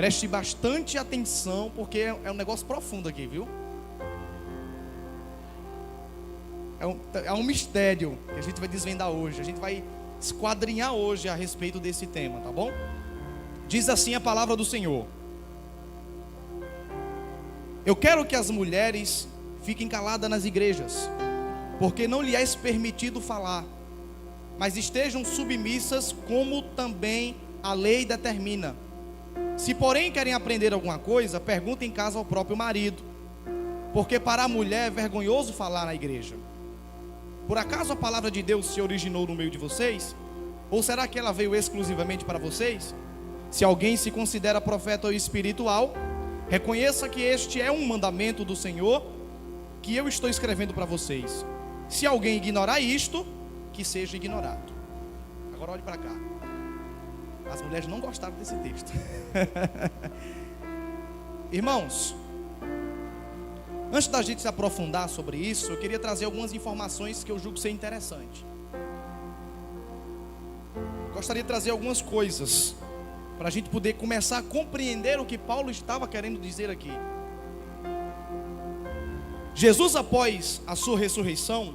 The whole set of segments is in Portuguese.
Preste bastante atenção, porque é um negócio profundo aqui, viu? É um mistério que a gente vai desvendar hoje. A gente vai esquadrinhar hoje a respeito desse tema, tá bom? Diz assim a palavra do Senhor: eu quero que as mulheres fiquem caladas nas igrejas, porque não lhes é permitido falar, mas estejam submissas, como também a lei determina. Se porém querem aprender alguma coisa, perguntem em casa ao próprio marido, porque para a mulher é vergonhoso falar na igreja. Por acaso a palavra de Deus se originou no meio de vocês? Ou será que ela veio exclusivamente para vocês? Se alguém se considera profeta ou espiritual, reconheça que este é um mandamento do Senhor que eu estou escrevendo para vocês. Se alguém ignorar isto, que seja ignorado. Agora olhe para cá. As mulheres não gostaram desse texto. Irmãos, antes da gente se aprofundar sobre isso, eu queria trazer algumas informações que eu julgo ser interessante. Gostaria de trazer algumas coisas para a gente poder começar a compreender o que Paulo estava querendo dizer aqui. Jesus, após a sua ressurreição,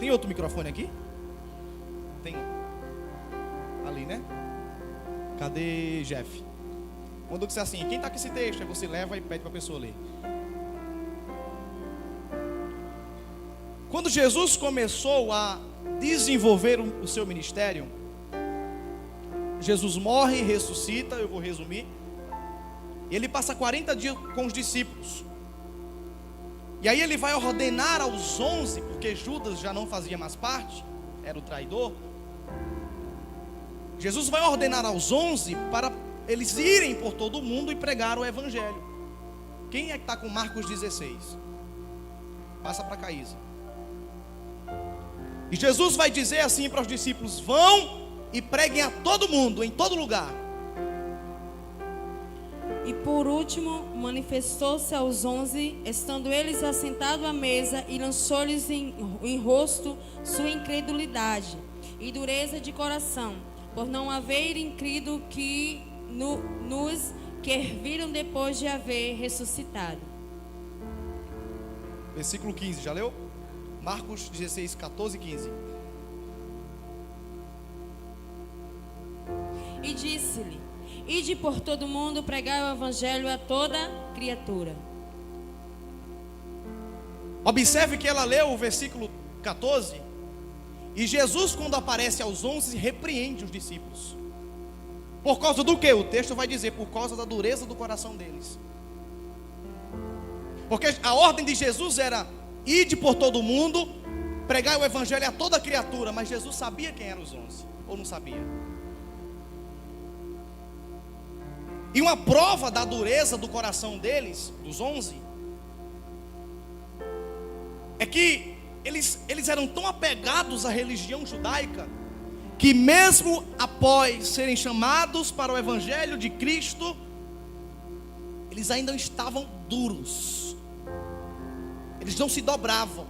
tem outro microfone aqui? Tem. Ali, né? Cadê Jeff? Quando eu disser assim, quem está com esse texto? Aí você leva e pede para a pessoa ler. Quando Jesus começou a desenvolver o seu ministério, Jesus morre e ressuscita, eu vou resumir. Ele passa 40 dias com os discípulos. E aí ele vai ordenar aos 11, porque Judas já não fazia mais parte, era o traidor. Jesus vai ordenar aos 11 para eles irem por todo o mundo e pregar o evangelho. Quem é que está com Marcos 16? Passa para Caísa. E Jesus vai dizer assim para os discípulos: vão e preguem a todo mundo, em todo lugar. E por último, manifestou-se aos 11, estando eles assentados à mesa, e lançou-lhes em rosto sua incredulidade e dureza de coração, por não haverem crido nos que viram depois de haver ressuscitado. Versículo 15, já leu? Marcos 16, 14 e 15. E disse-lhe: ide por todo mundo pregar o evangelho a toda criatura. Observe que ela leu o versículo 14. E Jesus, quando aparece aos 11, repreende os discípulos. Por causa do que? O texto vai dizer: por causa da dureza do coração deles. Porque a ordem de Jesus era: ide por todo mundo, pregar o evangelho a toda criatura. Mas Jesus sabia quem eram os 11, ou não sabia? E uma prova da dureza do coração deles, dos 11, é que eles eram tão apegados à religião judaica, que mesmo após serem chamados para o evangelho de Cristo, eles ainda estavam duros. Eles não se dobravam.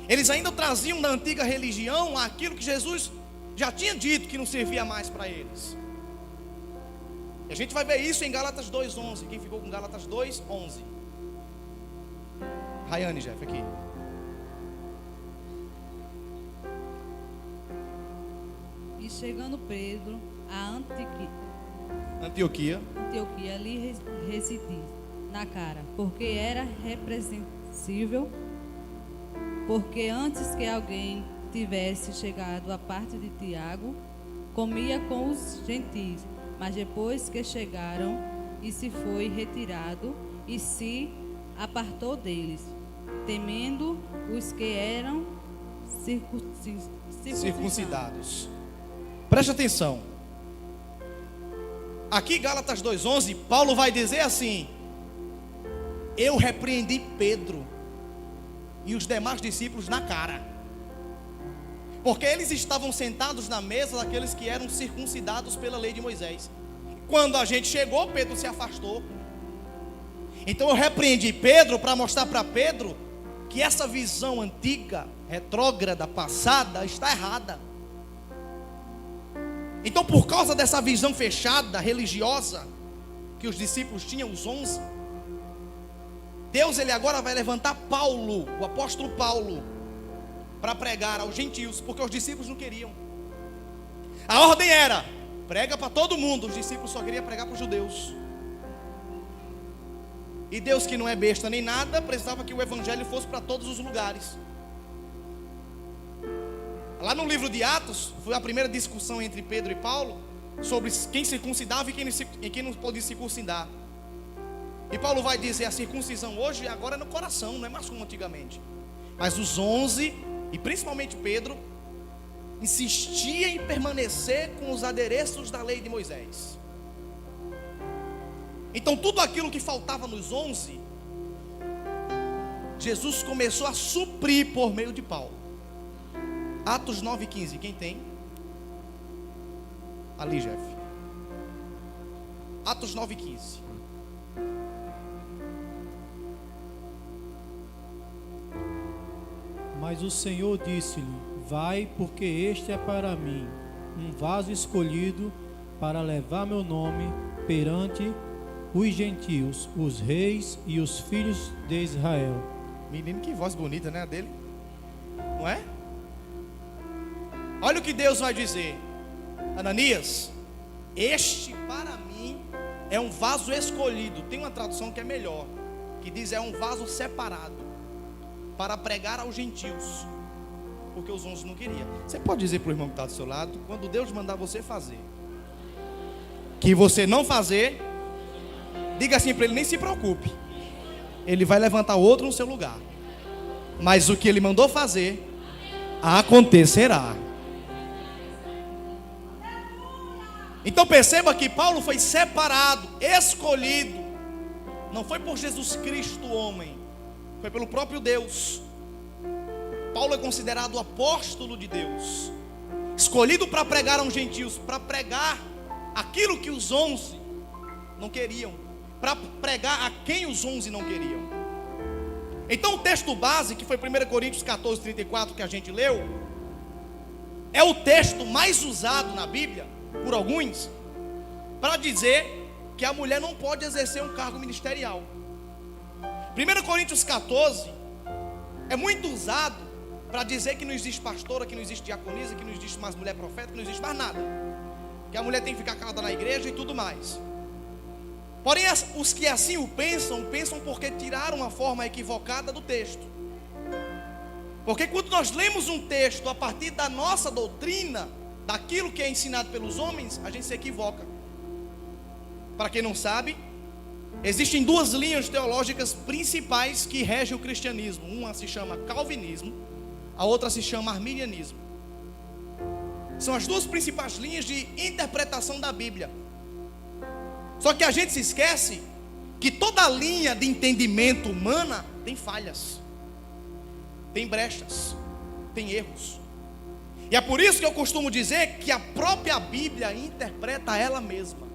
Eles ainda traziam da antiga religião aquilo que Jesus já tinha dito que não servia mais para eles. E a gente vai ver isso em Gálatas 2:11. Quem ficou com Gálatas 2:11? Rayane, Jeff, aqui. E chegando Pedro a Antioquia, ali residia na cara, porque era repreensível, porque antes que alguém tivesse chegado à parte de Tiago, comia com os gentios, mas depois que chegaram, e se foi retirado e se apartou deles, temendo os que eram circuncidados. Preste atenção. Aqui Gálatas 2:11, Paulo vai dizer assim: eu repreendi Pedro e os demais discípulos na cara, porque eles estavam sentados na mesa daqueles que eram circuncidados pela lei de Moisés. Quando a gente chegou, Pedro se afastou. Então eu repreendi Pedro para mostrar para Pedro que essa visão antiga, retrógrada, passada, está errada. Então, por causa dessa visão fechada, religiosa, que os discípulos tinham, os 11, Deus, ele agora vai levantar Paulo, o apóstolo Paulo, para pregar aos gentios, porque os discípulos não queriam. A ordem era, prega para todo mundo, os discípulos só queriam pregar para os judeus. E Deus, que não é besta nem nada, precisava que o evangelho fosse para todos os lugares. Lá no livro de Atos, foi a primeira discussão entre Pedro e Paulo, sobre quem circuncidava e quem não podia circuncidar. E Paulo vai dizer, a circuncisão hoje agora é no coração, não é mais como antigamente. Mas os 11, e principalmente Pedro, insistia em permanecer com os adereços da lei de Moisés. Então tudo aquilo que faltava nos 11, Jesus começou a suprir por meio de Paulo. Atos 9:15, quem tem? Ali, Jeff. Atos 9:15. Mas o Senhor disse-lhe: vai, porque este é para mim um vaso escolhido para levar meu nome perante os gentios, os reis e os filhos de Israel. Menino, que voz bonita, né, a dele? Não é? Olha o que Deus vai dizer. Ananias, este para mim é um vaso escolhido. Tem uma tradução que é melhor, que diz é um vaso separado para pregar aos gentios, porque os 11 não queriam. Você pode dizer para o irmão que está do seu lado, quando Deus mandar você fazer, que você não fazer, diga assim para ele, nem se preocupe, ele vai levantar outro no seu lugar, mas o que ele mandou fazer acontecerá. Então perceba que Paulo foi separado, escolhido, não foi por Jesus Cristo homem, foi pelo próprio Deus. Paulo é considerado o apóstolo de Deus, escolhido para pregar aos gentios, para pregar aquilo que os 11 não queriam, para pregar a quem os 11 não queriam. Então o texto base, que foi 1 Coríntios 14:34, que a gente leu, é o texto mais usado na Bíblia por alguns para dizer que a mulher não pode exercer um cargo ministerial. 1 Coríntios 14 é muito usado para dizer que não existe pastora, que não existe diaconisa, que não existe mais mulher profeta, que não existe mais nada, que a mulher tem que ficar calada na igreja e tudo mais. Porém, os que assim o pensam porque tiraram a forma equivocada do texto. Porque quando nós lemos um texto a partir da nossa doutrina, daquilo que é ensinado pelos homens, a gente se equivoca. Para quem não sabe, existem duas linhas teológicas principais que regem o cristianismo. Uma se chama calvinismo, a outra se chama arminianismo. São as duas principais linhas de interpretação da Bíblia. Só que a gente se esquece que toda linha de entendimento humana tem falhas, tem brechas, tem erros. E é por isso que eu costumo dizer que a própria Bíblia interpreta ela mesma.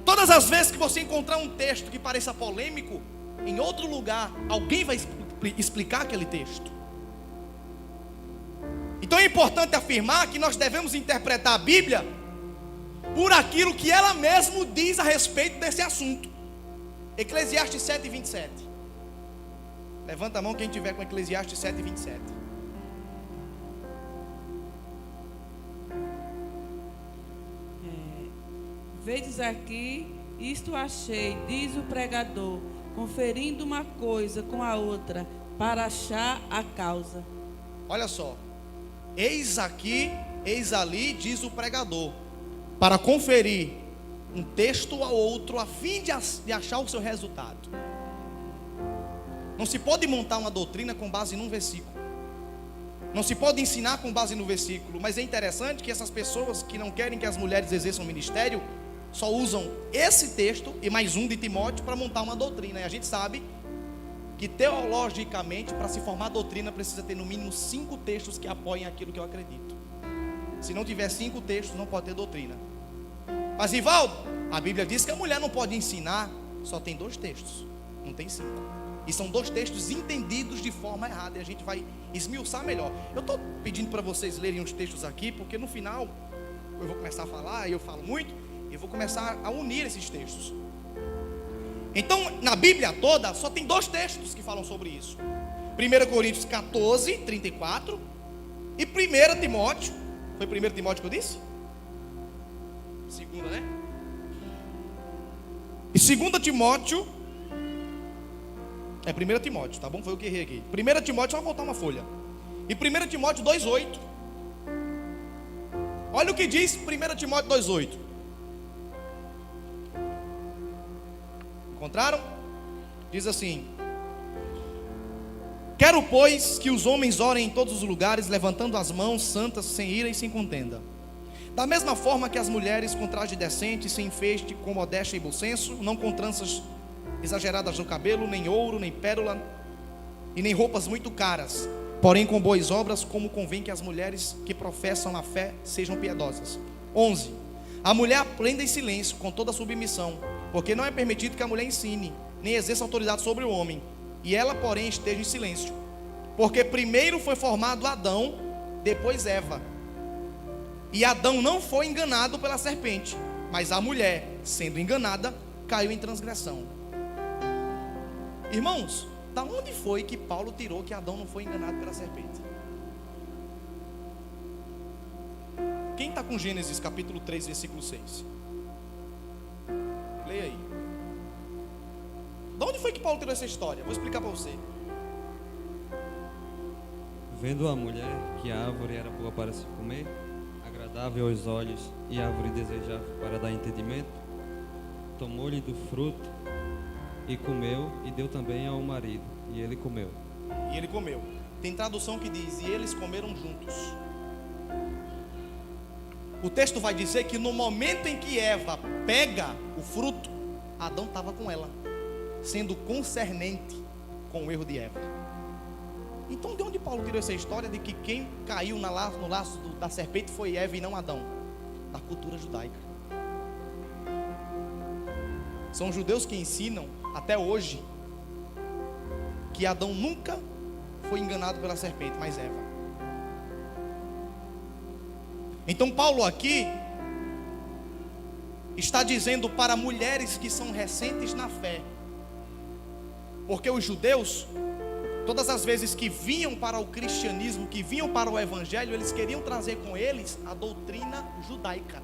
Todas as vezes que você encontrar um texto que pareça polêmico, em outro lugar, alguém vai explicar aquele texto. Então é importante afirmar que nós devemos interpretar a Bíblia por aquilo que ela mesma diz a respeito desse assunto. Eclesiastes 7:27. Levanta a mão quem tiver com Eclesiastes 7:27. Vedes aqui, isto achei, diz o pregador, conferindo uma coisa com a outra, para achar a causa. Olha só, eis aqui, eis ali, diz o pregador, para conferir um texto ao outro, a fim de achar o seu resultado. Não se pode montar uma doutrina com base num versículo, não se pode ensinar com base no versículo. Mas é interessante que essas pessoas que não querem que as mulheres exerçam ministério, só usam esse texto e mais um de Timóteo para montar uma doutrina. E a gente sabe que teologicamente, para se formar doutrina, precisa ter no mínimo 5 textos que apoiem aquilo que eu acredito. Se não tiver 5 textos, não pode ter doutrina. Mas Rivaldo, a Bíblia diz que a mulher não pode ensinar. Só tem 2 textos, não tem 5. E são 2 textos entendidos de forma errada, e a gente vai esmiuçar melhor. Eu estou pedindo para vocês lerem uns textos aqui, porque no final eu vou começar a falar, e eu falo muito, eu vou começar a unir esses textos. Então, na Bíblia toda, só tem 2 textos que falam sobre isso. 1 Coríntios 14, 34 e 1 Timóteo. Foi 1 Timóteo que eu disse? Segunda, né? E 2 Timóteo. É 1 Timóteo, tá bom? Foi o que errei aqui. 1 Timóteo, só voltar uma folha. E 1 Timóteo 2,8. Olha o que diz 1 Timóteo 2,8. Encontraram? Diz assim: quero, pois, que os homens orem em todos os lugares, levantando as mãos santas, sem ira e sem contenda. Da mesma forma que as mulheres com traje decente, sem enfeite, com modéstia e bom senso, não com tranças exageradas no cabelo, nem ouro, nem pérola, e nem roupas muito caras, porém com boas obras, como convém que as mulheres que professam a fé sejam piedosas. 11. A mulher aprenda em silêncio, com toda submissão, porque não é permitido que a mulher ensine, nem exerça autoridade sobre o homem, e ela, porém, esteja em silêncio. Porque primeiro foi formado Adão, depois Eva. E Adão não foi enganado pela serpente, mas a mulher, sendo enganada, caiu em transgressão. Irmãos, da onde foi que Paulo tirou que Adão não foi enganado pela serpente? Quem está com Gênesis capítulo 3, versículo 6? Leia aí. De onde foi que Paulo tirou essa história? Vou explicar para você. Vendo a mulher que a árvore era boa para se comer, agradável aos olhos e árvore desejável para dar entendimento, tomou-lhe do fruto e comeu, e deu também ao marido, e ele comeu. E ele comeu. Tem tradução que diz: e eles comeram juntos. O texto vai dizer que no momento em que Eva pega o fruto, Adão estava com ela, sendo concernente com o erro de Eva. Então, de onde Paulo tirou essa história de que quem caiu no laço da serpente foi Eva e não Adão? Da cultura judaica. São judeus que ensinam até hoje que Adão nunca foi enganado pela serpente, mas Eva. Então Paulo aqui está dizendo para mulheres que são recentes na fé, porque os judeus, todas as vezes que vinham para o cristianismo, que vinham para o evangelho, eles queriam trazer com eles a doutrina judaica.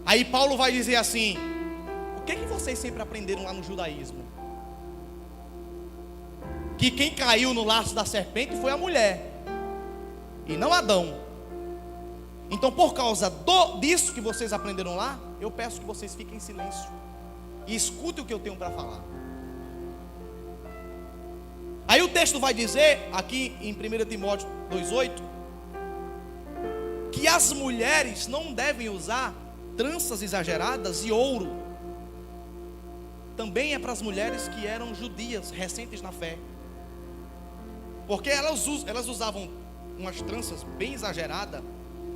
Aí Paulo vai dizer assim: o que vocês sempre aprenderam lá no judaísmo? Que quem caiu no laço da serpente foi a mulher, e não Adão. Então, por causa disso que vocês aprenderam lá, eu peço que vocês fiquem em silêncio e escutem o que eu tenho para falar. Aí o texto vai dizer, aqui em 1 Timóteo 2,8, que as mulheres não devem usar tranças exageradas e ouro. Também é para as mulheres que eram judias, recentes na fé, porque elas usavam umas tranças bem exageradas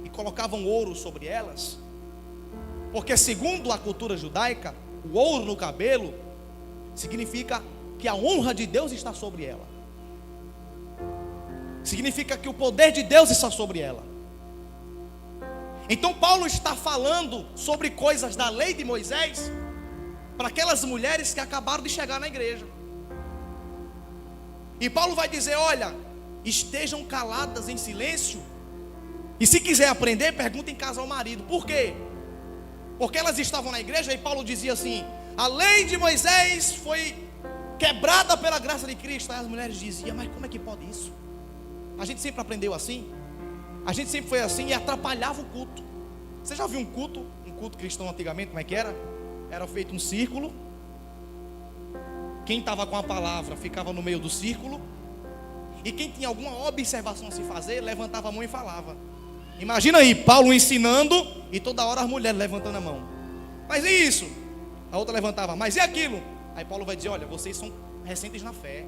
e colocavam ouro sobre elas, porque segundo a cultura judaica, o ouro no cabelo significa que a honra de Deus está sobre ela, significa que o poder de Deus está sobre ela. Então Paulo está falando sobre coisas da lei de Moisés para aquelas mulheres que acabaram de chegar na igreja. E Paulo vai dizer: olha, estejam caladas em silêncio, e se quiser aprender, pergunta em casa ao marido. Por quê? Porque elas estavam na igreja e Paulo dizia assim: a lei de Moisés foi quebrada pela graça de Cristo. Aí as mulheres diziam: mas como é que pode isso? A gente sempre aprendeu assim, a gente sempre foi assim, e atrapalhava o culto. Você já viu um culto cristão antigamente, como é que era? Era feito um círculo, quem estava com a palavra ficava no meio do círculo, e quem tinha alguma observação a se fazer, levantava a mão e falava. Imagina aí, Paulo ensinando, e toda hora as mulheres levantando a mão. Mas e isso? A outra levantava: mas e aquilo? Aí Paulo vai dizer: olha, vocês são recentes na fé,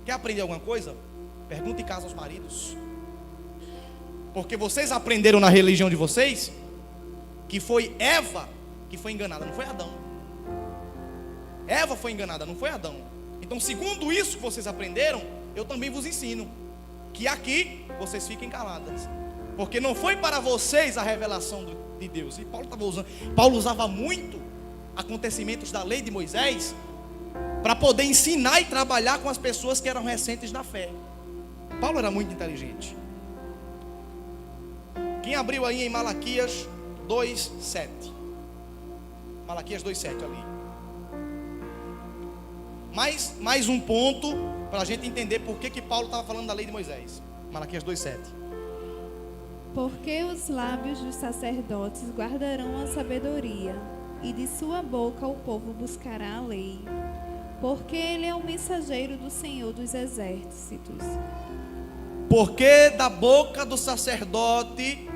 quer aprender alguma coisa? Pergunta em casa aos maridos, porque vocês aprenderam na religião de vocês que foi Eva que foi enganada, não foi Adão. Eva foi enganada, não foi Adão. Então, segundo isso que vocês aprenderam, eu também vos ensino que aqui vocês fiquem caladas. Porque não foi para vocês a revelação de Deus. E Paulo usava muito acontecimentos da lei de Moisés para poder ensinar e trabalhar com as pessoas que eram recentes na fé. Paulo era muito inteligente. Quem abriu aí em Malaquias 2:7? Malaquias 2:7 ali. Mais um ponto para a gente entender por que Paulo estava falando da lei de Moisés. Malaquias 2:7. Porque os lábios dos sacerdotes guardarão a sabedoria, e de sua boca o povo buscará a lei. Porque ele é o mensageiro do Senhor dos exércitos. Porque da boca do sacerdote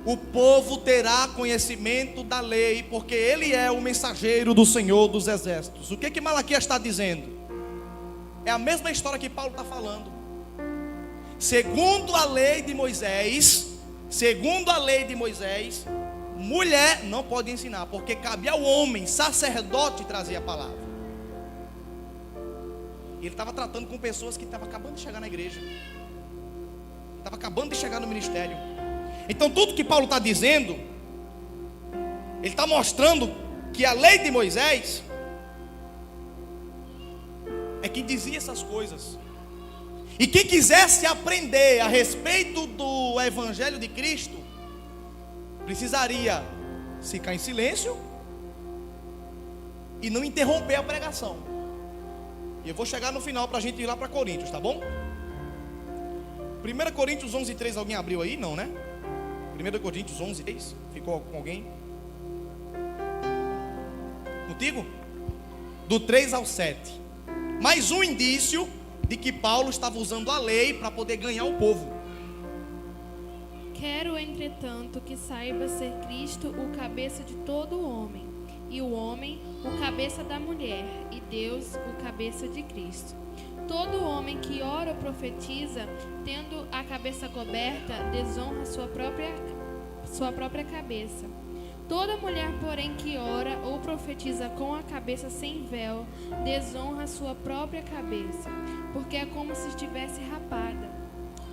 o povo terá conhecimento da lei, porque ele é o mensageiro do Senhor dos exércitos. O que Malaquias está dizendo? É a mesma história que Paulo está falando. Segundo a lei de Moisés, mulher não pode ensinar, porque cabia ao homem, sacerdote, trazer a palavra. E ele estava tratando com pessoas que estavam acabando de chegar na igreja, estavam acabando de chegar no ministério. Então tudo que Paulo está dizendo, ele está mostrando que a lei de Moisés é que dizia essas coisas. E quem quisesse aprender a respeito do Evangelho de Cristo, precisaria ficar em silêncio e não interromper a pregação. E eu vou chegar no final para a gente ir lá para Coríntios, tá bom? 1 Coríntios 11:3, alguém abriu aí? Não, né? 1 Coríntios 11:3, ficou com alguém? Contigo? Do 3 ao 7. Mais um indício de que Paulo estava usando a lei para poder ganhar o povo. Quero, entretanto, que saiba ser Cristo o cabeça de todo o homem, e o homem o cabeça da mulher, e Deus o cabeça de Cristo. Todo homem que ora ou profetiza, tendo a cabeça coberta, desonra sua própria cabeça. Toda mulher, porém, que ora ou profetiza com a cabeça sem véu, desonra sua própria cabeça, porque é como se estivesse rapada.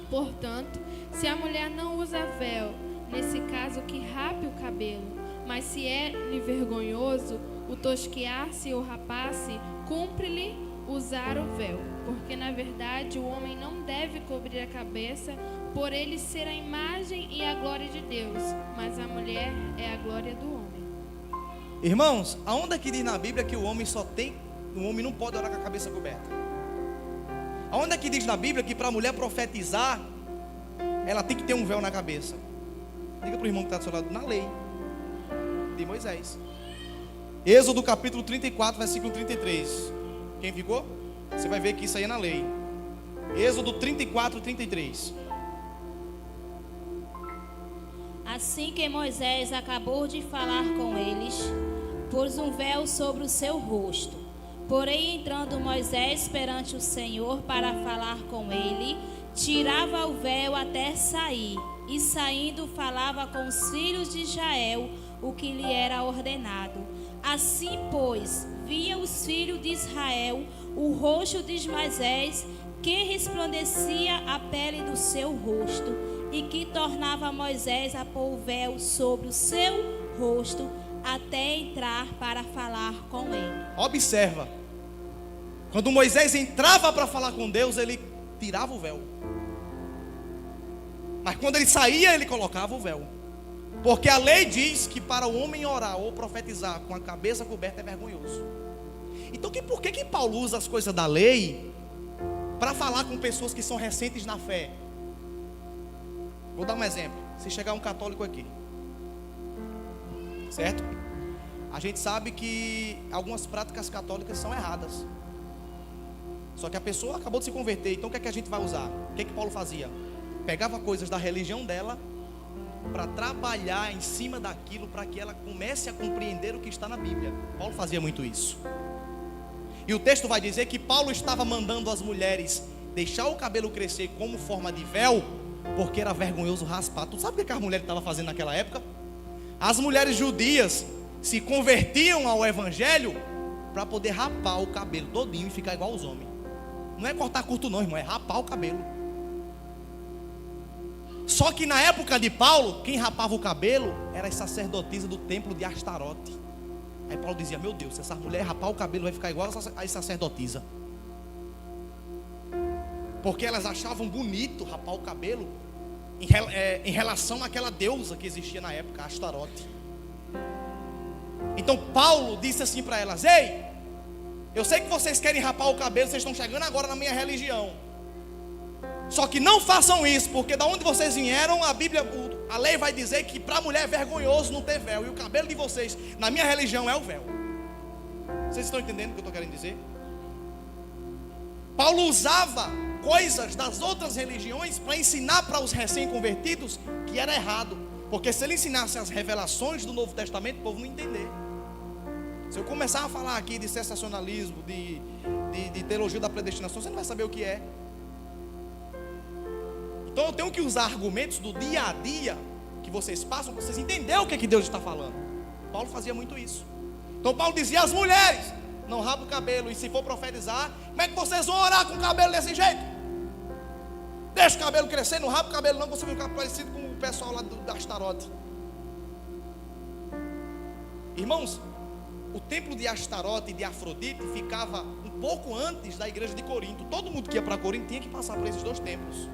Portanto, se a mulher não usa véu, nesse caso que rape o cabelo, mas se é-lhe vergonhoso o tosquear-se ou rapar-se, cumpre-lhe usar o véu, porque na verdade o homem não deve cobrir a cabeça, por ele ser a imagem e a glória de Deus, mas a mulher é a glória do homem. Irmãos, aonde é que diz na Bíblia que o homem não pode orar com a cabeça coberta? Aonde é que diz na Bíblia que para a mulher profetizar, ela tem que ter um véu na cabeça? Diga para o irmão que está do seu lado, na lei de Moisés. Êxodo capítulo 34, versículo 33. Quem ficou? Você vai ver que isso aí é na lei. Êxodo 34, 33. Assim que Moisés acabou de falar com eles, pôs um véu sobre o seu rosto. Porém, entrando Moisés perante o Senhor para falar com ele, tirava o véu até sair, e saindo falava com os filhos de Israel o que lhe era ordenado. Assim, pois, via os filhos de Israel o rosto de Moisés, que resplandecia a pele do seu rosto, e que tornava Moisés a pôr o véu sobre o seu rosto, até entrar para falar com ele. Observa, quando Moisés entrava para falar com Deus, ele tirava o véu, mas quando ele saía, ele colocava o véu, porque a lei diz que para o homem orar ou profetizar com a cabeça coberta é vergonhoso. Então por que Paulo usa as coisas da lei para falar com pessoas que são recentes na fé? Vou dar um exemplo. Se chegar um católico aqui, certo? A gente sabe que algumas práticas católicas são erradas, só que a pessoa acabou de se converter. Então o que é que a gente vai usar? O que é que Paulo fazia? Pegava coisas da religião dela para trabalhar em cima daquilo, para que ela comece a compreender o que está na Bíblia. Paulo fazia muito isso. E o texto vai dizer que Paulo estava mandando as mulheres deixar o cabelo crescer como forma de véu, porque era vergonhoso raspar. Tu sabe o que as mulheres estavam fazendo naquela época? As mulheres judias se convertiam ao evangelho para poder rapar o cabelo todinho e ficar igual aos homens. Não é cortar curto não, irmão, é rapar o cabelo. Só que na época de Paulo, quem rapava o cabelo era a sacerdotisa do templo de Astarote. Aí Paulo dizia: meu Deus, se essa mulher rapar o cabelo vai ficar igual a sacerdotisa. Porque elas achavam bonito rapar o cabelo em relação àquela deusa que existia na época, Astarote. Então Paulo disse assim para elas: ei, eu sei que vocês querem rapar o cabelo, vocês estão chegando agora na minha religião. Só que não façam isso, porque da onde vocês vieram, a lei vai dizer que para a mulher é vergonhoso não ter véu. E o cabelo de vocês, na minha religião, é o véu. Vocês estão entendendo o que eu estou querendo dizer? Paulo usava coisas das outras religiões para ensinar para os recém-convertidos que era errado. Porque se ele ensinasse as revelações do Novo Testamento, o povo não ia entender. Se eu começar a falar aqui de sensacionalismo, de teologia da predestinação, você não vai saber o que é. Então eu tenho que usar argumentos do dia a dia que vocês passam para vocês entenderem o que Deus está falando. Paulo fazia muito isso. Então Paulo dizia às mulheres: não rapa o cabelo, e se for profetizar, como é que vocês vão orar com o cabelo desse jeito? Deixa o cabelo crescer, não rapa o cabelo não, você vai ficar parecido com o pessoal lá da Astarote. Irmãos, o templo de Astarote e de Afrodite ficava um pouco antes da igreja de Corinto. Todo mundo que ia para Corinto tinha que passar por esses dois templos.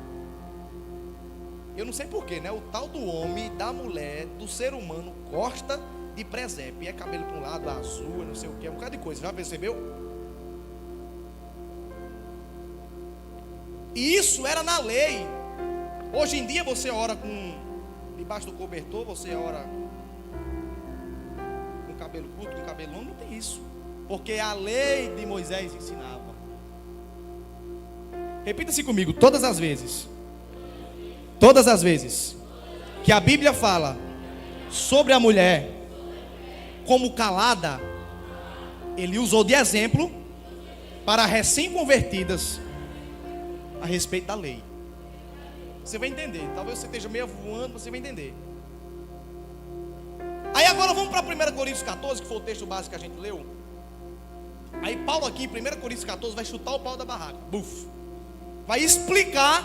Eu não sei porquê, né? O tal do homem, da mulher, do ser humano gosta de presépio. E é cabelo para um lado, azul, não sei o que, é um bocado de coisa. Já percebeu? E isso era na lei. Hoje em dia você ora debaixo do cobertor, você ora com cabelo curto, com cabelo longo, não tem isso. Porque a lei de Moisés ensinava. Repita-se comigo, todas as vezes que a Bíblia fala sobre a mulher como calada, ele usou de exemplo para recém-convertidas a respeito da lei. Você vai entender, talvez você esteja meio voando, você vai entender. Aí agora vamos para 1 Coríntios 14, que foi o texto básico que a gente leu. Aí Paulo aqui em 1 Coríntios 14 vai chutar o pau da barraca. Buf. Vai explicar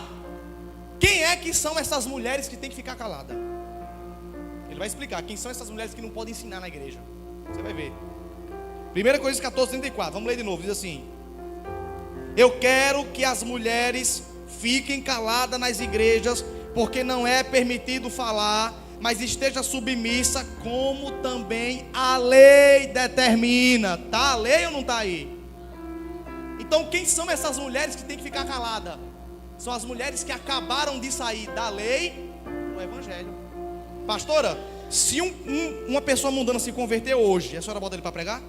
quem é que são essas mulheres que tem que ficar calada. Ele vai explicar quem são essas mulheres que não podem ensinar na igreja. Você vai ver. 1 Coríntios 14, 34. Vamos ler de novo. Diz assim: eu quero que as mulheres fiquem caladas nas igrejas, porque não é permitido falar, mas esteja submissa, como também a lei determina. Tá a lei ou não está aí? Então quem são essas mulheres que tem que ficar caladas? São as mulheres que acabaram de sair da lei no evangelho. Pastora, se uma pessoa mundana se converter hoje, a senhora bota ele para pregar?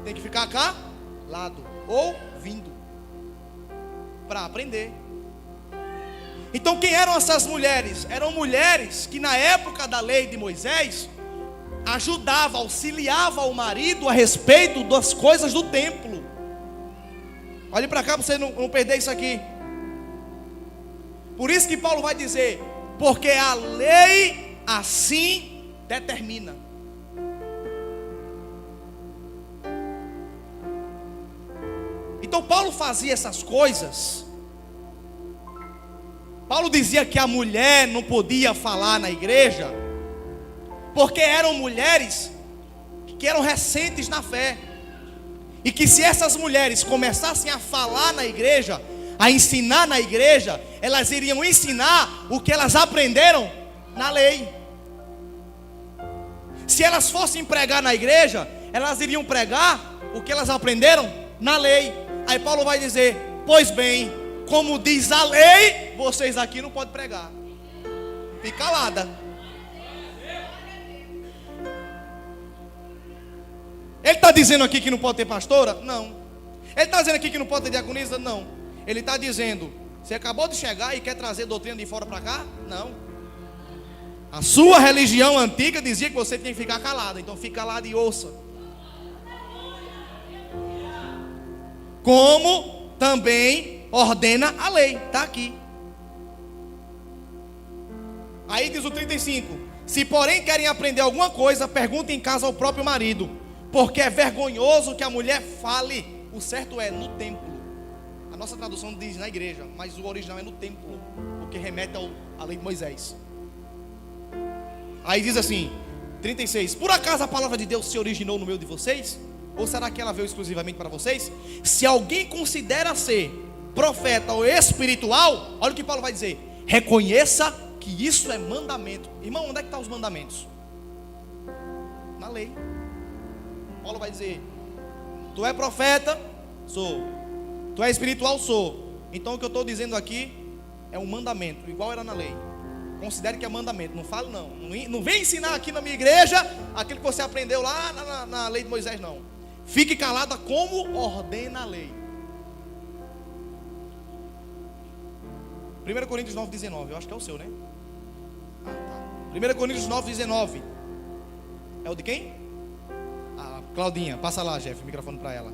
Tem que ficar calado, ouvindo, para aprender. Então quem eram essas mulheres? Eram mulheres que na época da lei de Moisés ajudavam, auxiliavam o marido a respeito das coisas do templo. Olhe para cá para você não perder isso aqui. Por isso que Paulo vai dizer: porque a lei assim determina. Então Paulo fazia essas coisas. Paulo dizia que a mulher não podia falar na igreja, porque eram mulheres que eram recentes na fé. E que se essas mulheres começassem a falar na igreja, a ensinar na igreja, elas iriam ensinar o que elas aprenderam na lei. Se elas fossem pregar na igreja, elas iriam pregar o que elas aprenderam na lei. Aí Paulo vai dizer: pois bem, como diz a lei, vocês aqui não podem pregar. Fica calada. Ele está dizendo aqui que não pode ter pastora? Não. Ele está dizendo aqui que não pode ter diaconisa? Não. Ele está dizendo: você acabou de chegar e quer trazer doutrina de fora para cá? Não. A sua religião antiga dizia que você tinha que ficar calado. Então fica calado e ouça. Como também ordena a lei. Está aqui. Aí diz o 35: se porém querem aprender alguma coisa, perguntem em casa ao próprio marido, porque é vergonhoso que a mulher fale. O certo é no templo. nossa tradução diz na igreja, mas o original é no templo, porque remete à lei de Moisés. Aí diz assim, 36: por acaso a palavra de Deus se originou no meio de vocês? Ou será que ela veio exclusivamente para vocês? Se alguém considera ser profeta ou espiritual, olha o que Paulo vai dizer: reconheça que isso é mandamento. Irmão, onde é que estão os mandamentos? Na lei. Paulo vai dizer: tu é profeta? Sou. Tu é espiritual? Sou. Então o que eu estou dizendo aqui é um mandamento, igual era na lei. Considere que é mandamento, não falo não. Não vem ensinar aqui na minha igreja aquilo que você aprendeu lá na lei de Moisés, não. Fique calada como ordena a lei. 1 Coríntios 9:19, eu acho que é o seu, né? 1 Coríntios 9:19 é o de quem? Claudinha, passa lá, Jeff, o microfone para ela.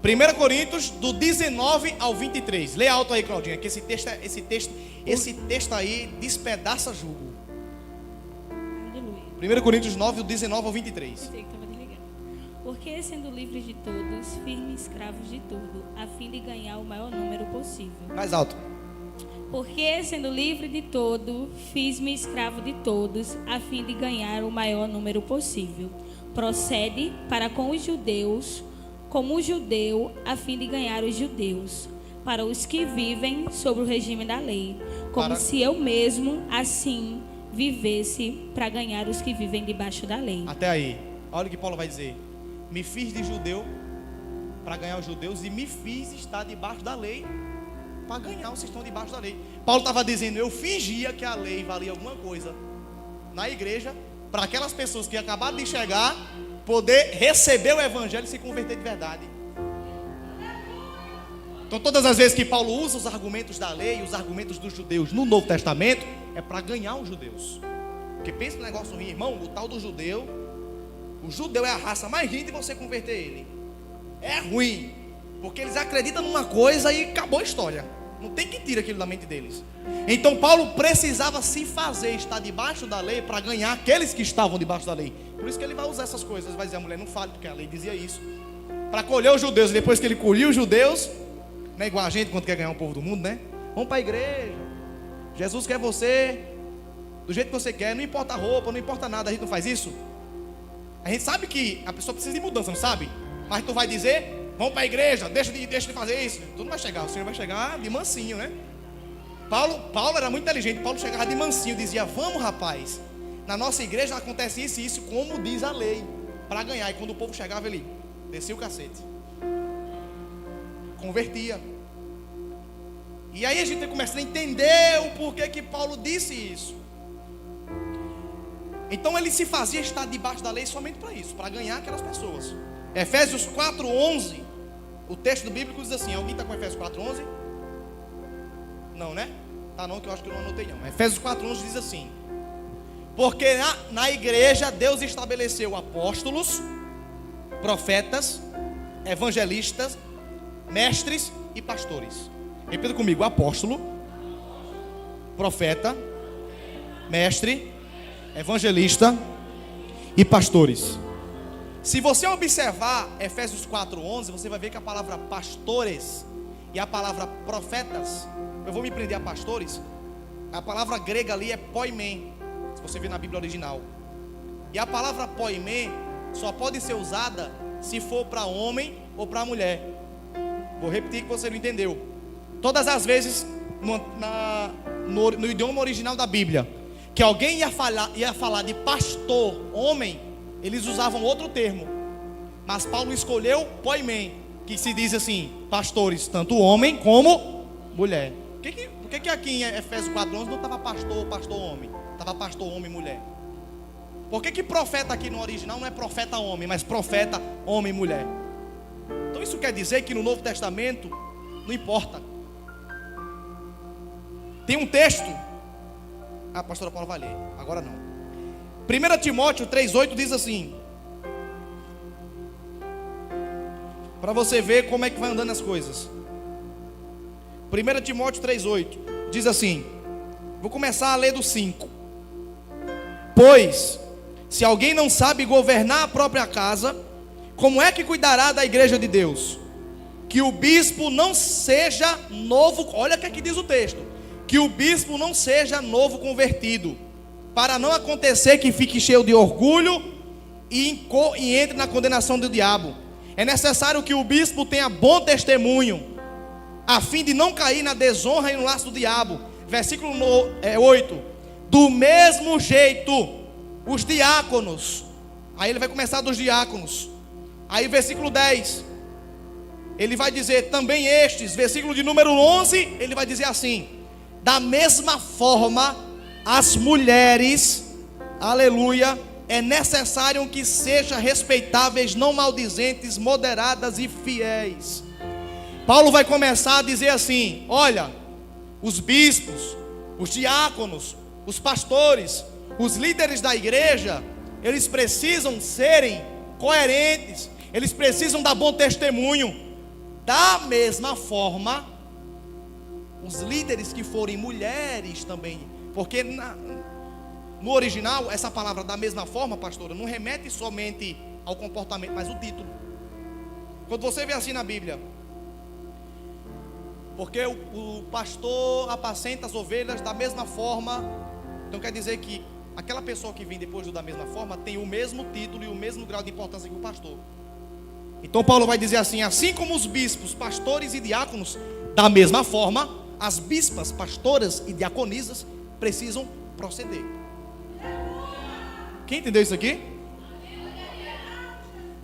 1 Coríntios do 19 ao 23. Lê alto aí, Claudinha, que esse texto aí despedaça jugo. Aleluia. 1 Coríntios 9, do 19 ao 23. Sei que estava desligado. Porque, sendo livres de todos, firmes escravos de tudo, a fim de ganhar o maior número possível. Mais alto. Porque, sendo livre de todo, fiz-me escravo de todos, a fim de ganhar o maior número possível. Procede para com os judeus, como o judeu, a fim de ganhar os judeus. Para os que vivem sob o regime da lei, como se eu mesmo, assim, vivesse para ganhar os que vivem debaixo da lei. Até aí, olha o que Paulo vai dizer: me fiz de judeu para ganhar os judeus, e me fiz estar debaixo da lei para ganhar os que estão debaixo da lei. Paulo estava dizendo: eu fingia que a lei valia alguma coisa na igreja, para aquelas pessoas que acabaram de chegar poder receber o evangelho e se converter de verdade. Então todas as vezes que Paulo usa os argumentos da lei, os argumentos dos judeus no Novo Testamento, é para ganhar os judeus. Porque pensa no negócio ruim, irmão, o tal do judeu, o judeu é a raça mais linda de você converter ele. É ruim, porque eles acreditam numa coisa e acabou a história. Não tem que tirar aquilo da mente deles. Então Paulo precisava se fazer estar debaixo da lei para ganhar aqueles que estavam debaixo da lei. Por isso que ele vai usar essas coisas. Vai dizer: a mulher não fale, porque a lei dizia isso. Para colher os judeus. E depois que ele colheu os judeus, não é igual a gente quando quer ganhar o povo do mundo, né? Vamos para a igreja. Jesus quer você do jeito que você quer. Não importa a roupa, não importa nada. A gente não faz isso. A gente sabe que a pessoa precisa de mudança, não sabe? Mas tu vai dizer: vamos para a igreja, deixa de fazer isso. Tu não vai chegar, o Senhor vai chegar de mansinho, né? Paulo era muito inteligente. Paulo chegava de mansinho, dizia: vamos, rapaz, na nossa igreja acontece isso e isso, como diz a lei, para ganhar. E quando o povo chegava, ele descia o cacete, convertia. E aí a gente começa a entender o porquê que Paulo disse isso. Então ele se fazia estar debaixo da lei somente para isso, para ganhar aquelas pessoas. Efésios 4:11, o texto bíblico diz assim: alguém está com Efésios 4:11? Não, né? Tá não, que eu acho que eu não anotei não. Efésios 4:11 diz assim: porque na igreja Deus estabeleceu apóstolos, profetas, evangelistas, mestres e pastores. Repita comigo: apóstolo, profeta, mestre, evangelista e pastores. Se você observar Efésios 4:11, você vai ver que a palavra pastores e a palavra profetas, eu vou me prender a pastores, a palavra grega ali é poimen, se você ver na Bíblia original. E a palavra poimen só pode ser usada se for para homem ou para mulher. Vou repetir que você não entendeu. Todas as vezes no idioma original da Bíblia que alguém ia falar de pastor homem, eles usavam outro termo. Mas Paulo escolheu poimen, que se diz assim: pastores, tanto homem como mulher. Por que aqui em Efésios 4:11 não estava pastor homem? Estava pastor homem e mulher. Por que profeta aqui no original não é profeta homem, mas profeta homem e mulher? Então isso quer dizer que no Novo Testamento não importa. Tem um texto, a pastora Paula vai ler, agora não. 1 Timóteo 3:8 diz assim, para você ver como é que vai andando as coisas. 1 Timóteo 3:8 diz assim, vou começar a ler do 5. Pois, se alguém não sabe governar a própria casa, como é que cuidará da igreja de Deus? que o bispo não seja novo, olha o que aqui diz o texto, que o bispo não seja novo convertido, para não acontecer que fique cheio de orgulho e entre na condenação do diabo. É necessário que o bispo tenha bom testemunho, a fim de não cair na desonra e no laço do diabo. Versículo 8. Do mesmo jeito, os diáconos. Aí ele vai começar dos diáconos. Aí versículo 10, ele vai dizer também estes. Versículo de número 11, ele vai dizer assim: da mesma forma, as mulheres, aleluia, é necessário que sejam respeitáveis, não maldizentes, moderadas e fiéis. Paulo vai começar a dizer assim: olha, os bispos, os diáconos, os pastores, os líderes da igreja, eles precisam serem coerentes, eles precisam dar bom testemunho. Da mesma forma, os líderes que forem mulheres também, porque no original, essa palavra da mesma forma, pastora, não remete somente ao comportamento, mas o título. Quando você vê assim na Bíblia, porque o pastor apacenta as ovelhas da mesma forma, então quer dizer que aquela pessoa que vem depois do da mesma forma tem o mesmo título e o mesmo grau de importância que o pastor. Então Paulo vai dizer assim: assim como os bispos, pastores e diáconos, da mesma forma, as bispas, pastoras e diaconisas precisam proceder. Quem entendeu isso aqui?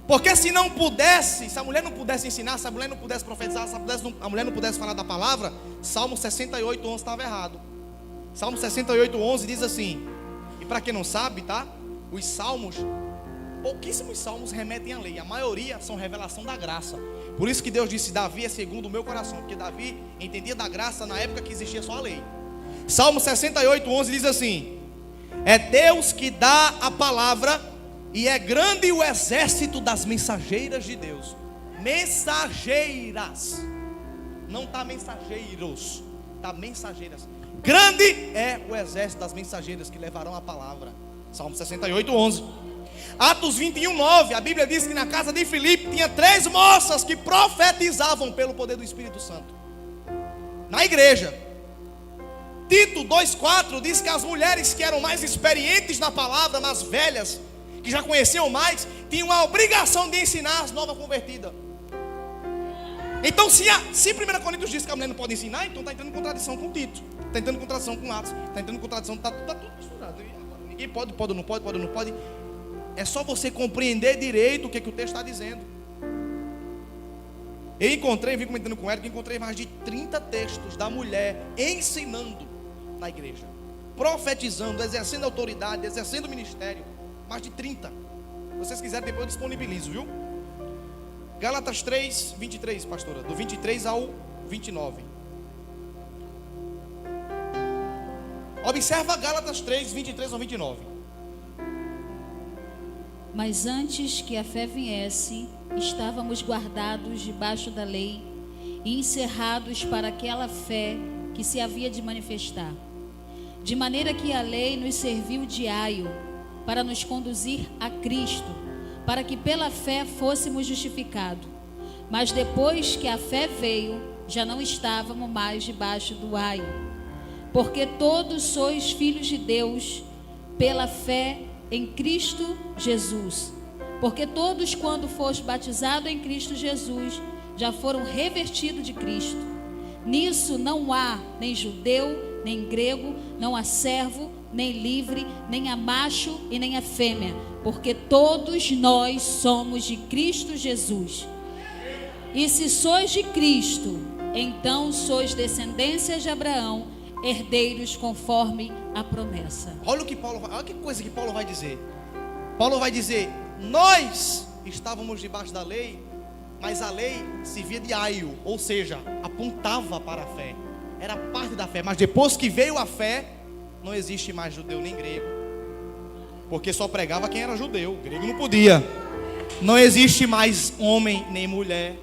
Porque se não pudesse, se a mulher não pudesse ensinar, se a mulher não pudesse profetizar, se a mulher não pudesse falar da palavra, Salmo 68:11 estava errado. Salmo 68:11 diz assim, e para quem não sabe, tá? Os salmos, pouquíssimos salmos remetem à lei, a maioria são revelação da graça. Por isso que Deus disse: Davi é segundo o meu coração, porque Davi entendia da graça na época que existia só a lei. Salmo 68:11 diz assim: é Deus que dá a palavra, e é grande o exército das mensageiras de Deus. Mensageiras, não está mensageiros, está mensageiras. Grande é o exército das mensageiras que levarão a palavra. Salmo 68:11. Atos 21:9, a Bíblia diz que na casa de Filipe tinha 3 moças que profetizavam pelo poder do Espírito Santo na igreja. Tito 2:4 diz que as mulheres que eram mais experientes na palavra, mais velhas, que já conheciam mais, tinham a obrigação de ensinar as novas convertidas. Então se 1 Coríntios diz que a mulher não pode ensinar, então está entrando em contradição com Tito, está entrando em contradição com Atos, está entrando em contradição, está tudo misturado. Ninguém pode ou não pode. É só você compreender direito o que o texto está dizendo. Eu vim comentando com ela, que encontrei mais de 30 textos da mulher ensinando na igreja, profetizando, exercendo autoridade, exercendo ministério. Mais de 30. Se vocês quiserem, depois eu disponibilizo, viu? Gálatas 3:23, pastora, do 23 ao 29. Observa Gálatas 3:23 ao 29. Mas antes que a fé viesse, estávamos guardados debaixo da lei e encerrados para aquela fé que se havia de manifestar. De maneira que a lei nos serviu de aio para nos conduzir a Cristo, para que pela fé fôssemos justificados. Mas depois que a fé veio, já não estávamos mais debaixo do aio. Porque todos sois filhos de Deus pela fé em Cristo Jesus. Porque todos, quando foste batizados em Cristo Jesus, já foram revestidos de Cristo. Nisso não há nem judeu, nem grego, não há servo, nem livre, nem a macho e nem a fêmea, porque todos nós somos de Cristo Jesus. E se sois de Cristo, então sois descendência de Abraão, herdeiros conforme a promessa. Olha que coisa que Paulo vai dizer. Paulo vai dizer: nós estávamos debaixo da lei, mas a lei servia de aio, ou seja, apontava para a fé, era parte da fé. Mas depois que veio a fé, não existe mais judeu nem grego, porque só pregava quem era judeu, grego não podia. Não existe mais homem nem mulher,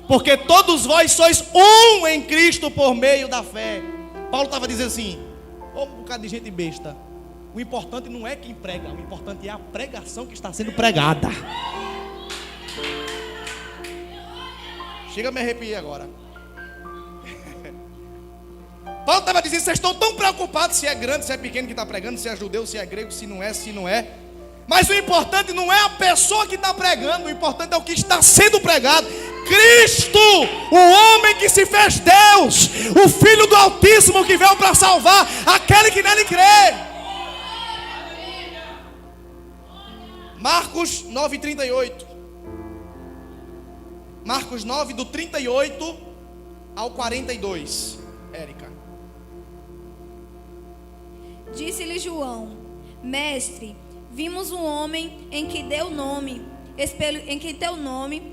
porque todos vós sois um em Cristo por meio da fé. Paulo estava dizendo assim: um bocado de gente besta, o importante não é quem prega, o importante é a pregação que está sendo pregada. Chega a me arrepiar agora. Paulo estava dizendo, vocês estão tão preocupados se é grande, se é pequeno que está pregando, se é judeu, se é grego, se não é. Mas o importante não é a pessoa que está pregando, o importante é o que está sendo pregado. Cristo, o homem que se fez Deus, o Filho do Altíssimo que veio para salvar aquele que nele crê. Marcos 9:38. Marcos 9, do 38 ao 42. Érica. Disse-lhe João: Mestre, vimos um homem em que teu nome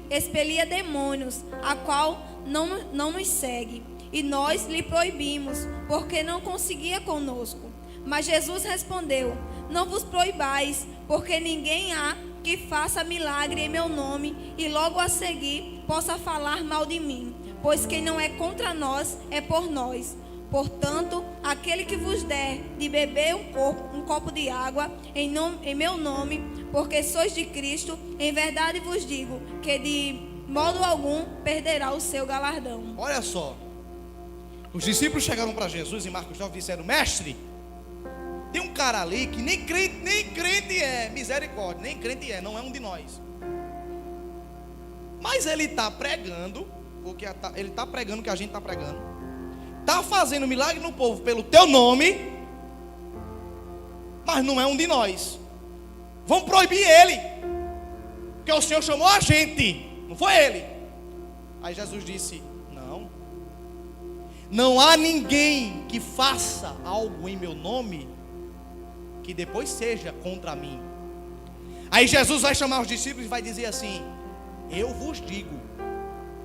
expelia demônios, a qual não nos segue. E nós lhe proibimos, porque não conseguia conosco. Mas Jesus respondeu: Não vos proibais, porque ninguém há que faça milagre em meu nome e logo a seguir possa falar mal de mim. Pois quem não é contra nós é por nós. Portanto, aquele que vos der de beber um copo de água em meu nome, porque sois de Cristo, em verdade vos digo que de modo algum perderá o seu galardão. Olha só, os discípulos chegaram para Jesus em Marcos 9 e disseram: Mestre, tem um cara ali que nem crente é, misericórdia, nem crente é, não é um de nós. Mas ele está pregando, porque ele está pregando o que a gente está pregando. Está fazendo milagre no povo pelo teu nome, mas não é um de nós. Vamos proibir ele, porque o Senhor chamou a gente, não foi ele. Aí Jesus disse: não há ninguém que faça algo em meu nome que depois seja contra mim. Aí Jesus vai chamar os discípulos e vai dizer assim: eu vos digo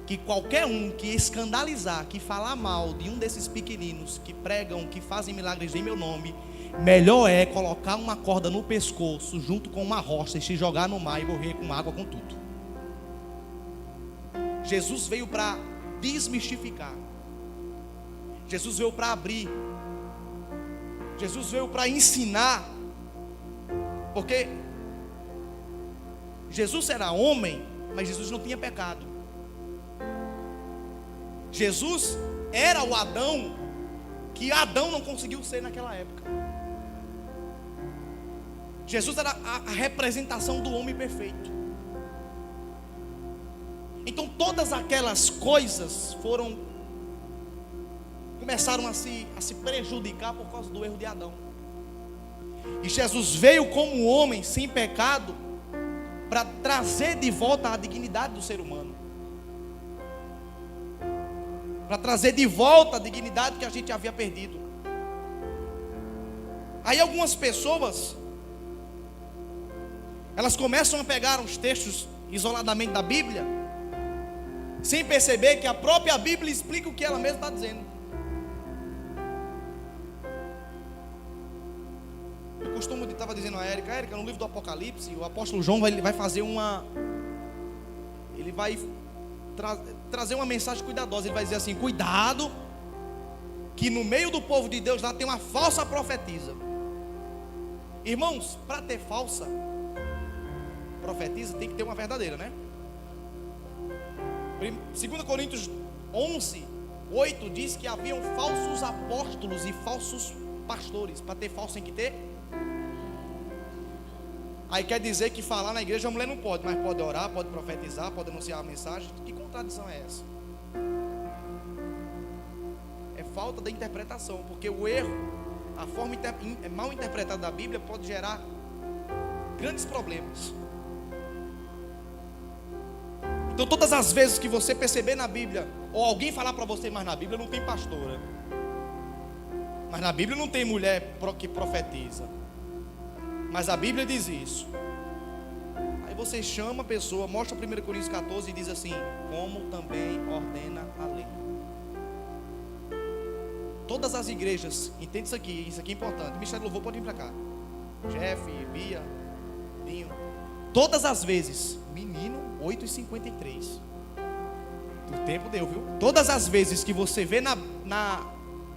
que qualquer um que escandalizar, que falar mal de um desses pequeninos que pregam, que fazem milagres em meu nome, melhor é colocar uma corda no pescoço junto com uma rocha e se jogar no mar e morrer com água, com tudo. Jesus veio para desmistificar. Jesus veio para abrir. Jesus veio para ensinar. Porque Jesus era homem, mas Jesus não tinha pecado. Jesus era o Adão que Adão não conseguiu ser naquela época. Jesus era a representação do homem perfeito. Então todas aquelas coisas começaram a se prejudicar por causa do erro de Adão. E Jesus veio como homem sem pecado para trazer de volta a dignidade do ser humano, para trazer de volta a dignidade que a gente havia perdido. Aí algumas pessoas, elas começam a pegar os textos isoladamente da Bíblia, sem perceber que a própria Bíblia explica o que ela mesma está dizendo. Eu costumo, estava dizendo a Érica, no livro do Apocalipse, o apóstolo João vai fazer ele vai trazer uma mensagem cuidadosa. Ele vai dizer assim: cuidado, que no meio do povo de Deus lá tem uma falsa profetisa. Irmãos, para ter falsa profetisa tem que ter uma verdadeira, né? 2 Coríntios 11:8 diz que haviam falsos apóstolos e falsos pastores. Para ter falso tem que ter. Aí quer dizer que falar na igreja a mulher não pode, mas pode orar, pode profetizar, pode anunciar a mensagem. Que contradição é essa? É falta da interpretação, porque o erro, a forma mal interpretada da Bíblia pode gerar grandes problemas. Então todas as vezes que você perceber na Bíblia, ou alguém falar para você: mas na Bíblia não tem pastora, mas na Bíblia não tem mulher que profetiza, mas a Bíblia diz isso. Aí você chama a pessoa, mostra 1 Coríntios 14 e diz assim: como também ordena a lei. Todas as igrejas, entende isso aqui é importante. Ministério do Louvor pode vir para cá. Jeff, Bia, Dinho. Todas as vezes, menino, 8h53. O tempo deu, viu? Todas as vezes que você vê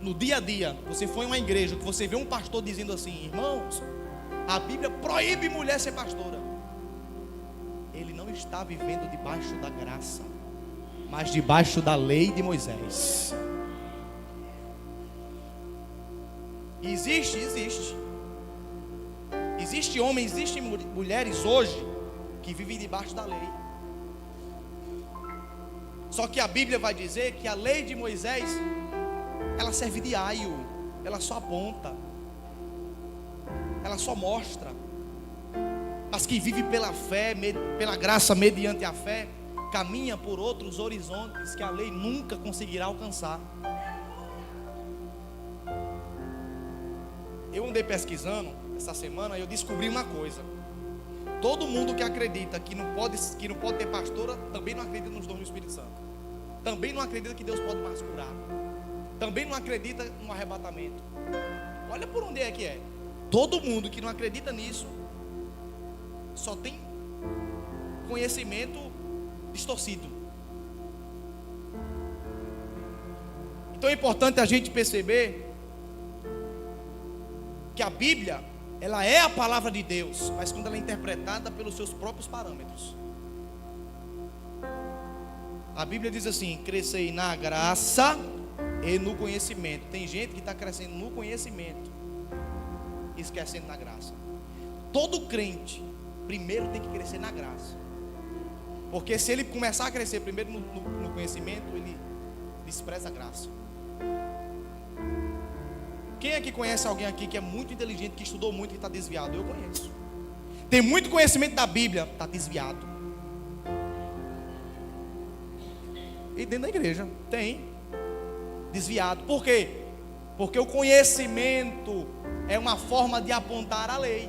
no dia a dia, você foi em uma igreja, que você vê um pastor dizendo assim: irmãos, a Bíblia proíbe mulher ser pastora, ele não está vivendo debaixo da graça. mas debaixo da lei de Moisés. Existe homens, existem mulheres hoje que vivem debaixo da lei. Só que a Bíblia vai dizer que a lei de Moisés, ela serve de aio, ela só aponta, ela só mostra. Mas quem vive pela fé, pela graça, mediante a fé, caminha por outros horizontes que a lei nunca conseguirá alcançar. Eu andei pesquisando essa semana e eu descobri uma coisa: todo mundo que acredita que não pode ter pastora, também não acredita nos dons do Espírito Santo, também não acredita que Deus pode mais curar, também não acredita no arrebatamento. Olha por onde é que é. Todo mundo que não acredita nisso só tem conhecimento distorcido. Então é importante a gente perceber que a Bíblia, ela é a palavra de Deus, mas quando ela é interpretada pelos seus próprios parâmetros. A Bíblia diz assim: crescei na graça e no conhecimento. Tem gente que está crescendo no conhecimento, esquecendo na graça. Todo crente primeiro tem que crescer na graça, porque se ele começar a crescer primeiro no conhecimento, ele despreza a graça. Quem aqui conhece alguém aqui que é muito inteligente, que estudou muito e está desviado? Eu conheço. Tem muito conhecimento da Bíblia, está desviado. E dentro da igreja tem desviado. Por quê? Porque o conhecimento é uma forma de apontar a lei.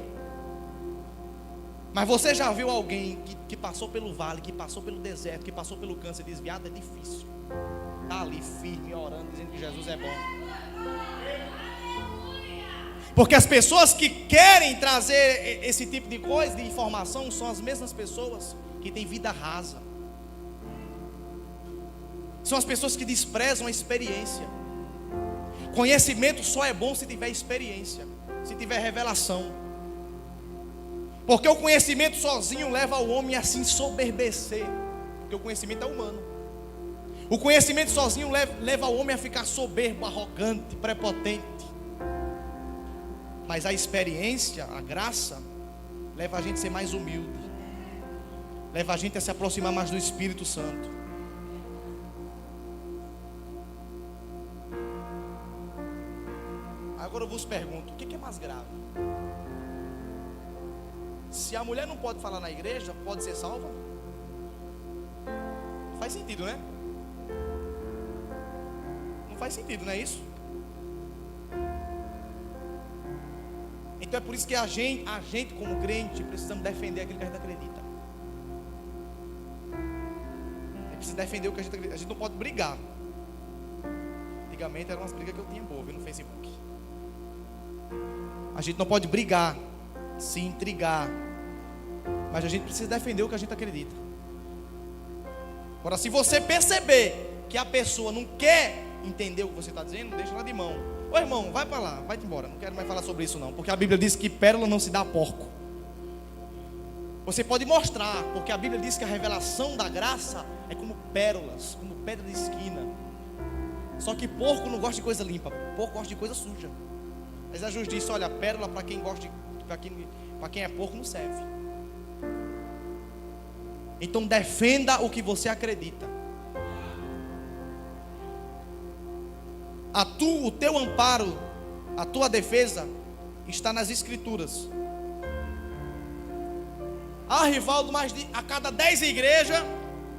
Mas você já viu alguém que passou pelo vale, que passou pelo deserto, que passou pelo câncer desviado? É difícil. Está ali firme, orando, dizendo que Jesus é bom. Porque as pessoas que querem trazer esse tipo de coisa, de informação, são as mesmas pessoas que têm vida rasa. São as pessoas que desprezam a experiência. Conhecimento só é bom se tiver experiência, se tiver revelação. Porque o conhecimento sozinho leva o homem a se ensoberbecer. Porque o conhecimento é humano. O conhecimento sozinho leva o homem a ficar soberbo, arrogante, prepotente. Mas a experiência, a graça, leva a gente a ser mais humilde, leva a gente a se aproximar mais do Espírito Santo. Agora eu vos pergunto: o que é mais grave? Se a mulher não pode falar na igreja, pode ser salva? Não faz sentido, né? Não faz sentido, não é isso? Então é por isso que a gente como crente, precisamos defender aquilo que a gente acredita. A gente precisa defender o que a gente acredita. A gente não pode brigar. Antigamente eram umas brigas que eu tinha boa, viu, no Facebook. A gente não pode brigar, se intrigar, mas a gente precisa defender o que a gente acredita. Agora, se você perceber que a pessoa não quer entender o que você está dizendo, deixa ela de mão. Ô irmão, vai para lá, vai-te embora, não quero mais falar sobre isso não, porque a Bíblia diz que pérola não se dá a porco. Você pode mostrar, porque a Bíblia diz que a revelação da graça é como pérolas, como pedra de esquina. Só que porco não gosta de coisa limpa, porco gosta de coisa suja. Mas a justiça disse: olha, pérola para quem gosta de, para quem é porco não serve. Então defenda o que você acredita. O teu amparo, a tua defesa está nas Escrituras. Rivaldo, mas a cada 10 igrejas,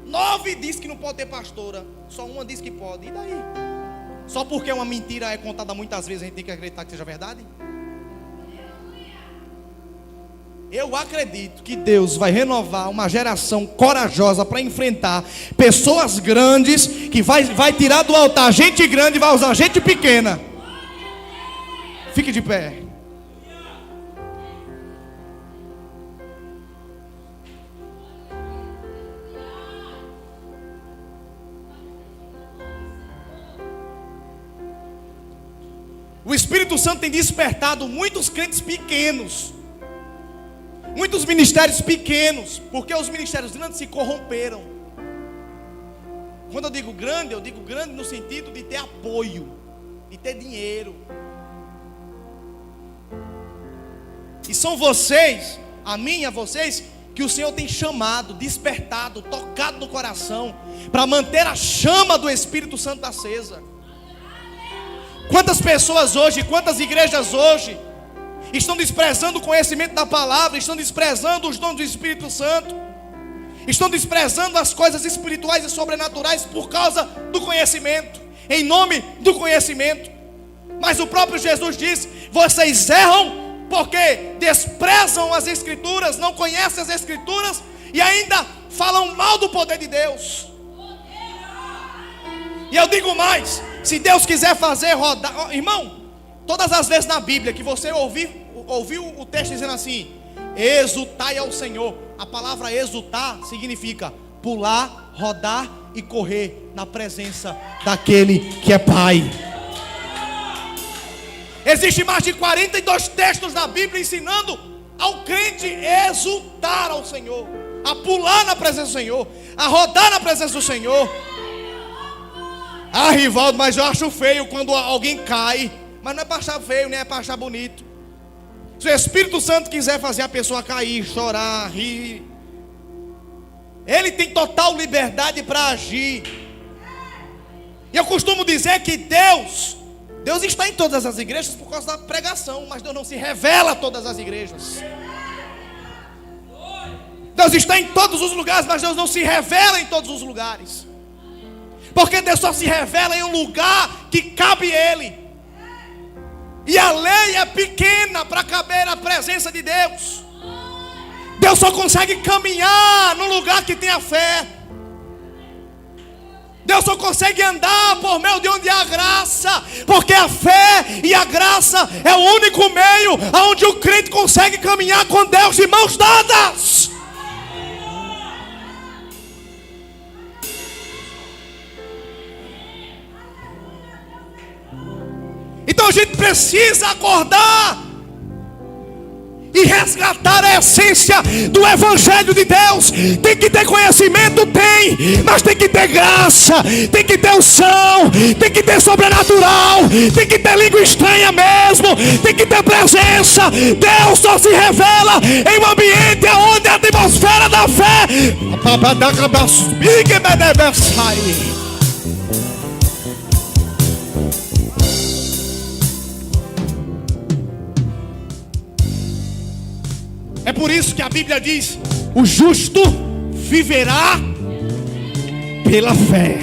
9 diz que não pode ter pastora, só uma diz que pode. E daí? Só porque uma mentira é contada muitas vezes, a gente tem que acreditar que seja verdade? Eu acredito que Deus vai renovar uma geração corajosa para enfrentar pessoas grandes, que vai tirar do altar gente grande e vai usar gente pequena. Fique de pé. O Espírito Santo tem despertado muitos crentes pequenos, muitos ministérios pequenos, porque os ministérios grandes se corromperam. Quando eu digo grande no sentido de ter apoio, de ter dinheiro. E são vocês, a mim e a vocês, que o Senhor tem chamado, despertado, tocado no coração, para manter a chama do Espírito Santo acesa. Quantas pessoas hoje, quantas igrejas hoje estão desprezando o conhecimento da palavra, estão desprezando os dons do Espírito Santo, estão desprezando as coisas espirituais e sobrenaturais por causa do conhecimento, em nome do conhecimento. Mas o próprio Jesus disse: vocês erram porque desprezam as Escrituras, não conhecem as Escrituras e ainda falam mal do poder de Deus. E eu digo mais: se Deus quiser fazer rodar, irmão, todas as vezes na Bíblia que você ouviu o texto dizendo assim: exultai ao Senhor, a palavra exultar significa pular, rodar e correr na presença daquele que é Pai. Existe mais de 42 textos na Bíblia ensinando ao crente exultar ao Senhor, a pular na presença do Senhor, a rodar na presença do Senhor. Ah, Rivaldo, mas eu acho feio quando alguém cai. Mas não é para achar feio, nem é para achar bonito. Se o Espírito Santo quiser fazer a pessoa cair, chorar, rir, Ele tem total liberdade para agir. E eu costumo dizer que Deus está em todas as igrejas por causa da pregação, mas Deus não se revela a todas as igrejas. Deus está em todos os lugares, mas Deus não se revela em todos os lugares. Porque Deus só se revela em um lugar que cabe Ele. E a lei é pequena para caber a presença de Deus. Deus só consegue caminhar no lugar que tem a fé. Deus só consegue andar por meio de onde há graça. Porque a fé e a graça é o único meio onde o crente consegue caminhar com Deus de mãos dadas. Então a gente precisa acordar e resgatar a essência do Evangelho de Deus. Tem que ter conhecimento? Tem. Mas tem que ter graça, tem que ter unção, tem que ter sobrenatural, tem que ter língua estranha mesmo, tem que ter presença. Deus só se revela em um ambiente onde a atmosfera da fé. É por isso que a Bíblia diz: o justo viverá pela fé.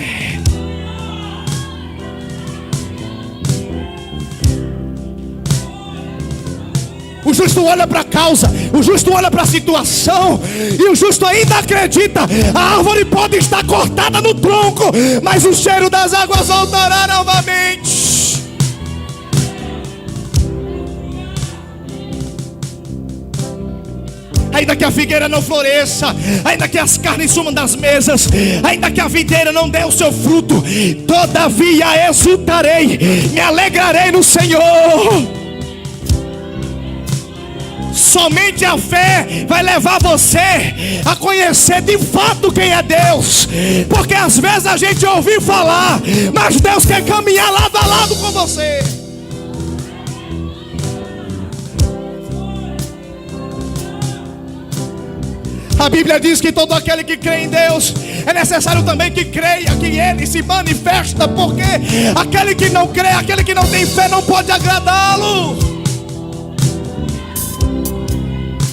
O justo olha para a causa, o justo olha para a situação, e o justo ainda acredita. A árvore pode estar cortada no tronco, mas o cheiro das águas voltará novamente. Ainda que a figueira não floresça, ainda que as carnes sumam das mesas, ainda que a videira não dê o seu fruto, todavia exultarei, me alegrarei no Senhor. Somente a fé vai levar você a conhecer de fato quem é Deus. Porque às vezes a gente ouviu falar, mas Deus quer caminhar lado a lado com você. A Bíblia diz que todo aquele que crê em Deus, é necessário também que creia que Ele se manifesta. Porque aquele que não crê, aquele que não tem fé, não pode agradá-lo.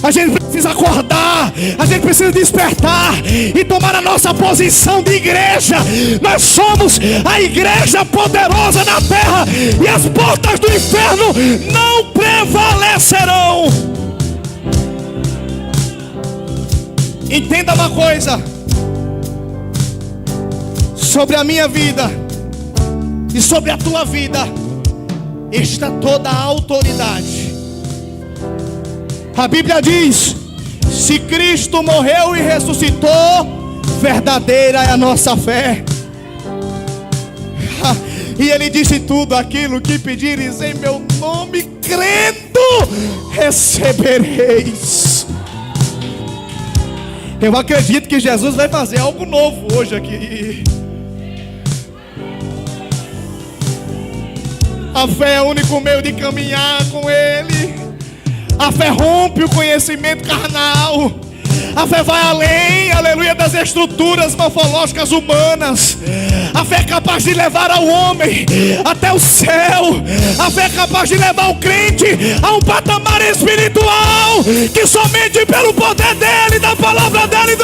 A gente precisa acordar, a gente precisa despertar e tomar a nossa posição de igreja. Nós somos a igreja poderosa na terra, e as portas do inferno não prevalecerão. Entenda uma coisa: sobre a minha vida e sobre a tua vida está toda a autoridade. A Bíblia diz: se Cristo morreu e ressuscitou, verdadeira é a nossa fé. E Ele disse: tudo aquilo que pedires em meu nome, crendo, recebereis. Eu acredito que Jesus vai fazer algo novo hoje aqui. A fé é o único meio de caminhar com Ele. A fé rompe o conhecimento carnal. A fé vai além, aleluia, das estruturas morfológicas humanas. A fé é capaz de levar ao homem até o céu. A fé é capaz de levar o crente a um patamar espiritual que somente pelo poder dele, da palavra dele,